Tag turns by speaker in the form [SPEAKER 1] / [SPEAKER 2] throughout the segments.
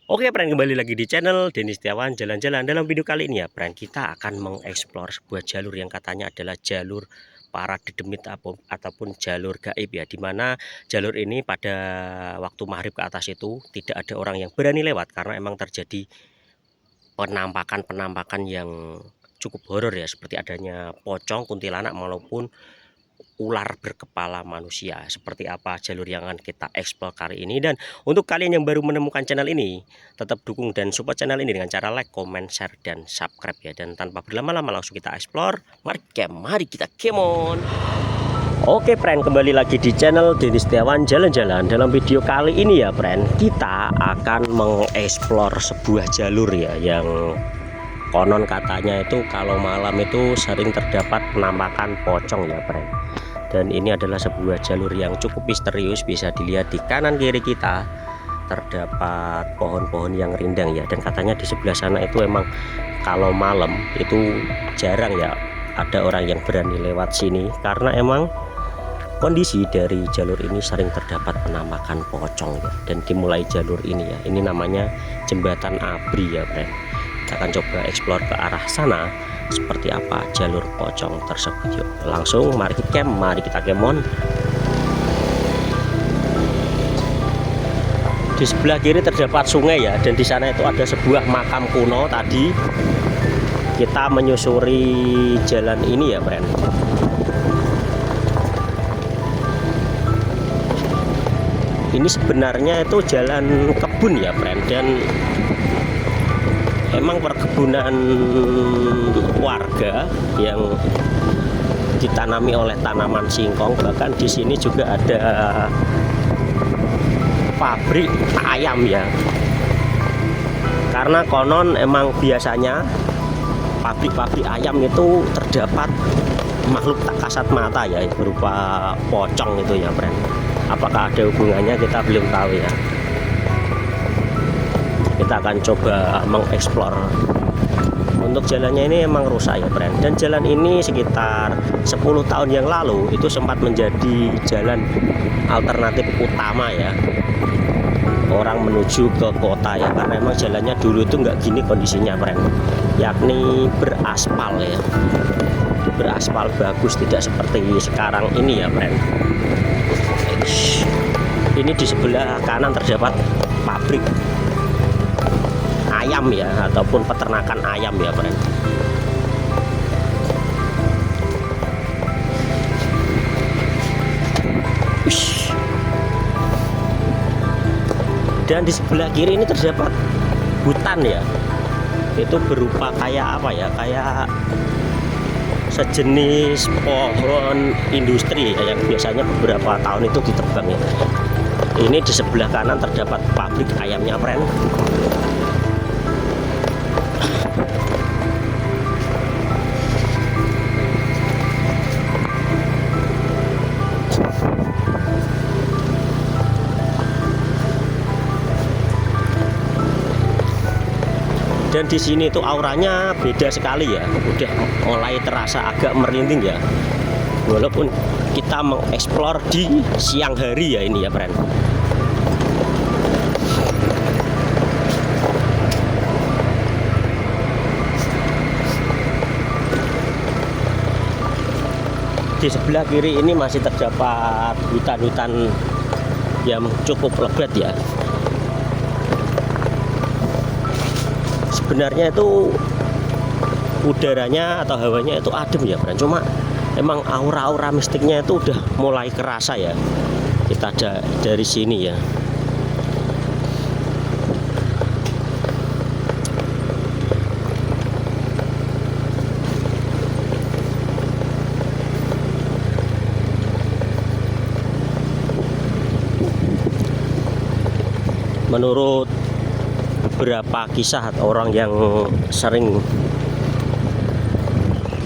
[SPEAKER 1] Oke, friend, kembali lagi di channel Denny Setiawan jalan-jalan. Dalam video kali ini ya, friend, kita akan mengeksplor sebuah jalur yang katanya adalah jalur para dedemit ataupun jalur gaib ya, dimana jalur ini pada waktu maghrib ke atas itu tidak ada orang yang berani lewat karena emang terjadi penampakan yang cukup horor ya, seperti adanya pocong, kuntilanak maupun ular berkepala manusia. Seperti apa jalur yang akan kita eksplor kali ini. Dan untuk kalian yang baru menemukan channel ini, tetap dukung dan support channel ini dengan cara like, comment, share, dan subscribe ya. Dan tanpa berlama-lama langsung kita eksplor. Mari kita kemon. Oke, friend, kembali lagi di channel Denny Setiawan jalan-jalan. Dalam video kali ini ya, friend, kita akan mengeksplor sebuah jalur ya, yang konon katanya itu kalau malam itu sering terdapat penampakan pocong ya, friend. Dan ini adalah sebuah jalur yang cukup misterius. Bisa dilihat di kanan kiri kita terdapat pohon-pohon yang rindang ya, dan katanya di sebelah sana itu emang kalau malam itu jarang ya ada orang yang berani lewat sini, karena emang kondisi dari jalur ini sering terdapat penampakan pocong ya. Dan dimulai jalur ini ya, ini namanya jembatan Abri ya, friend. Kita akan coba eksplor ke arah sana seperti apa jalur pocong tersebut. Yuk langsung mari kita kemon. Di sebelah kiri terdapat sungai ya, dan di sana itu ada sebuah makam kuno. Tadi kita menyusuri jalan ini ya, friend. Ini sebenarnya itu jalan kebun ya, friend, dan emang perkebunan warga yang ditanami oleh tanaman singkong. Bahkan di sini juga ada pabrik ayam ya, karena konon emang biasanya pabrik ayam itu terdapat makhluk tak kasat mata ya, berupa pocong itu ya, friend. Apakah ada hubungannya, kita belum tahu ya. Kita akan coba mengeksplor. Untuk jalannya ini emang rusak ya, friend, dan jalan ini sekitar 10 tahun yang lalu itu sempat menjadi jalan alternatif utama ya, orang menuju ke kota ya, karena emang jalannya dulu itu nggak gini kondisinya, friend, yakni beraspal ya, beraspal bagus, tidak seperti sekarang ini ya, friend. Ini di sebelah kanan terdapat pabrik ayam ya, ataupun peternakan ayam ya, friend. Dan di sebelah kiri ini terdapat hutan ya, itu berupa kayak apa ya, kayak sejenis pohon industri ya, yang biasanya beberapa tahun itu ditebang ya. Ini di sebelah kanan terdapat pabrik ayamnya, friend. Dan di sini tuh auranya beda sekali ya, udah mulai terasa agak merinding ya, walaupun kita mengeksplor di siang hari ya ini ya, friend. Di sebelah kiri ini masih terdapat hutan-hutan yang cukup lebat ya. Sebenarnya itu udaranya atau hawanya itu adem ya, friend, cuma emang aura-aura mistiknya itu udah mulai kerasa ya, kita ada dari sini ya. Menurut beberapa kisah orang yang sering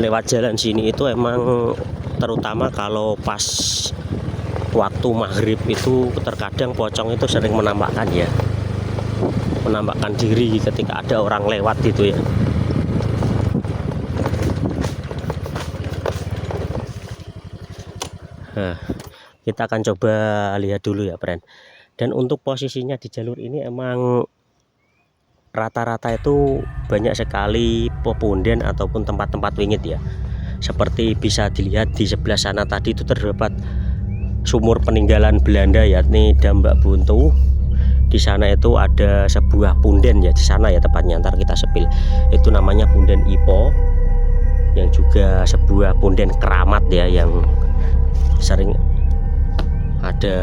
[SPEAKER 1] lewat jalan sini itu emang terutama kalau pas waktu maghrib itu terkadang pocong itu sering menampakkan ya, menampakkan diri ketika ada orang lewat gitu ya. Nah, kita akan coba lihat dulu ya, friend. Dan untuk posisinya di jalur ini emang rata-rata itu banyak sekali pepunden ataupun tempat-tempat wingit ya. Seperti bisa dilihat di sebelah sana tadi itu terdapat sumur peninggalan Belanda yakni Dambak Buntu. Di sana itu ada sebuah punden ya, di sana ya tepatnya, ntar kita sepil. Itu namanya Punden Ipo, yang juga sebuah punden keramat ya, yang sering ada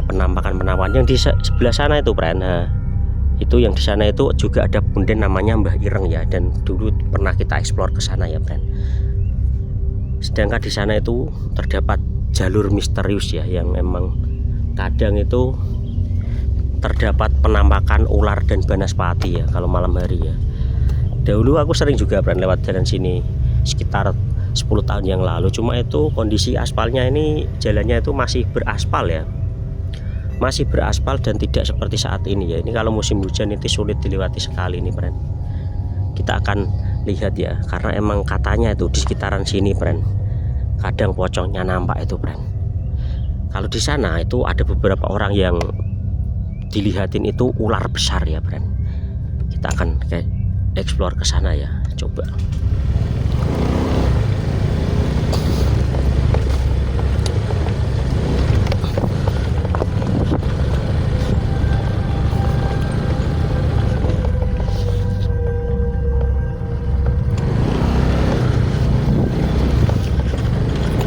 [SPEAKER 1] penampakan yang di sebelah sana itu, Pren. Nah, itu yang di sana itu juga ada punden namanya Mbah Ireng ya, dan dulu pernah kita eksplor ke sana ya, Pren. Sedangkan di sana itu terdapat jalur misterius ya, yang memang kadang itu terdapat penampakan ular dan banaspati ya kalau malam hari ya. Dahulu aku sering juga Pren lewat jalan sini sekitar 10 tahun yang lalu, cuma itu kondisi aspalnya ini, jalannya itu masih beraspal ya, masih beraspal dan tidak seperti saat ini ya. Ini kalau musim hujan itu sulit dilewati sekali nih, Pren. Kita akan lihat ya, karena emang katanya itu di sekitaran sini, Pren, kadang pocongnya nampak itu, Pren. Kalau di sana itu ada beberapa orang yang dilihatin itu ular besar ya, Pren. Kita akan explore ke sana ya, coba.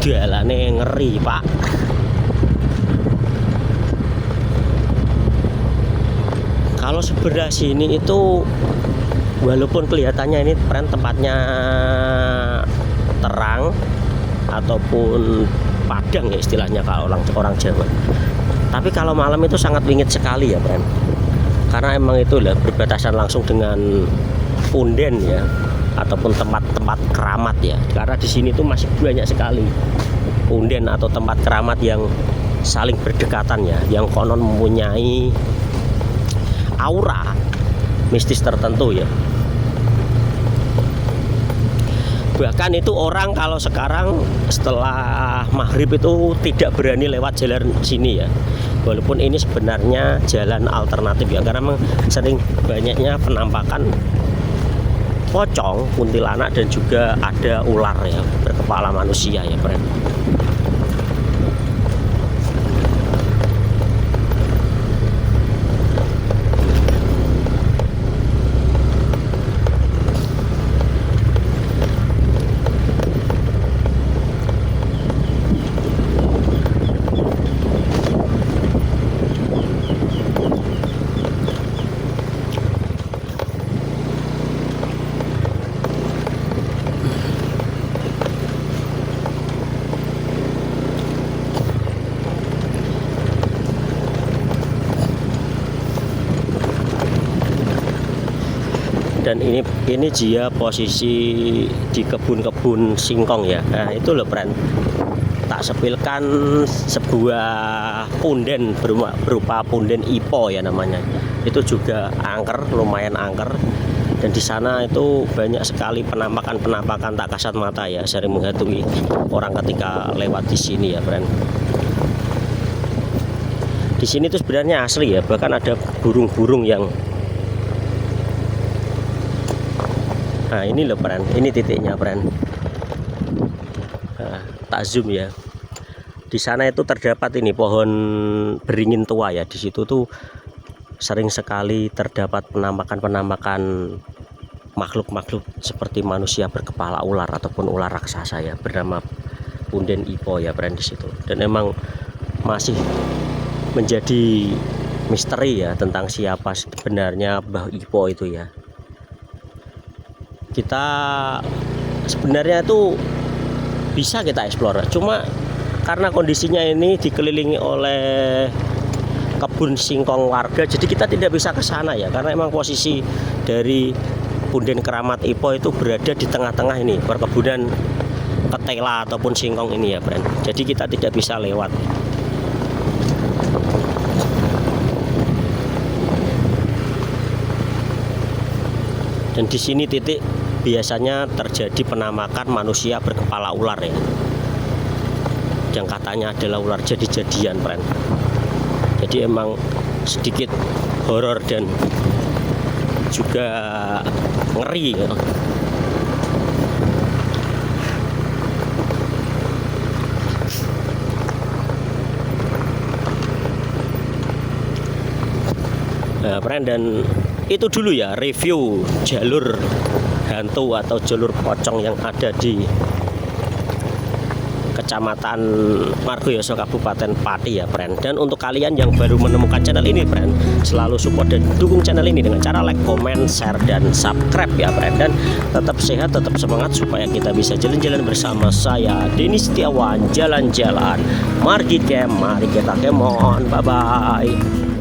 [SPEAKER 1] Jalannya ngeri, Pak. Kalau sebelah sini itu walaupun kelihatannya ini Pren tempatnya terang ataupun padang ya istilahnya kalau orang Jawa, tapi kalau malam itu sangat wingit sekali ya, Pren. Karena emang itu lah berbatasan langsung dengan punden ya, ataupun tempat-tempat keramat ya. Karena di sini tuh masih banyak sekali punden atau tempat keramat yang saling berdekatan ya, yang konon mempunyai aura mistis tertentu ya. Bahkan itu orang kalau sekarang setelah maghrib itu tidak berani lewat jalan sini ya, walaupun ini sebenarnya jalan alternatif ya, karena memang sering banyaknya penampakan pocong, kuntilanak, dan juga ada ular ya berkepala manusia ya, Pren. Dan ini dia posisi di kebun-kebun singkong ya. Nah itu loh, Pren, tak sepilkan sebuah punden berupa punden Ipo ya namanya. Itu juga angker, lumayan angker, dan di sana itu banyak sekali penampakan tak kasat mata ya, sering menghantui orang ketika lewat di sini ya, Pren. Di sini tuh sebenarnya asli ya, bahkan ada burung-burung yang. Nah ini loh, Pren, ini titiknya, Pren. Nah, tak zoom ya. Di sana itu terdapat ini pohon beringin tua ya. Di situ tuh sering sekali terdapat penampakan makhluk-makhluk seperti manusia berkepala ular ataupun ular raksasa ya, bernama Punden Ipo ya, Pren, di situ. Dan emang masih menjadi misteri ya tentang siapa sebenarnya Mbah Ipo itu ya. Kita sebenarnya itu bisa kita eksplor, cuma karena kondisinya ini dikelilingi oleh kebun singkong warga, jadi kita tidak bisa ke sana ya, karena emang posisi dari punden keramat Ipo itu berada di tengah-tengah ini perkebunan ketela ataupun singkong ini ya, Pren. Jadi kita tidak bisa lewat. Dan di sini titik biasanya terjadi penampakan manusia berkepala ular ya, yang katanya adalah ular jadi-jadian, Pren. Jadi emang sedikit horor dan juga ngeri ya. Nah, friend, dan itu dulu ya review jalur hantu atau jalur pocong yang ada di Kecamatan Margoyoso, Kabupaten Pati ya, friend. Dan untuk kalian yang baru menemukan channel ini, friend, selalu support dan dukung channel ini dengan cara like, comment, share, dan subscribe ya, friend. Dan tetap sehat, tetap semangat supaya kita bisa jalan-jalan bersama saya, Denny Setiawan, jalan-jalan. Mari kita kemon, bye-bye.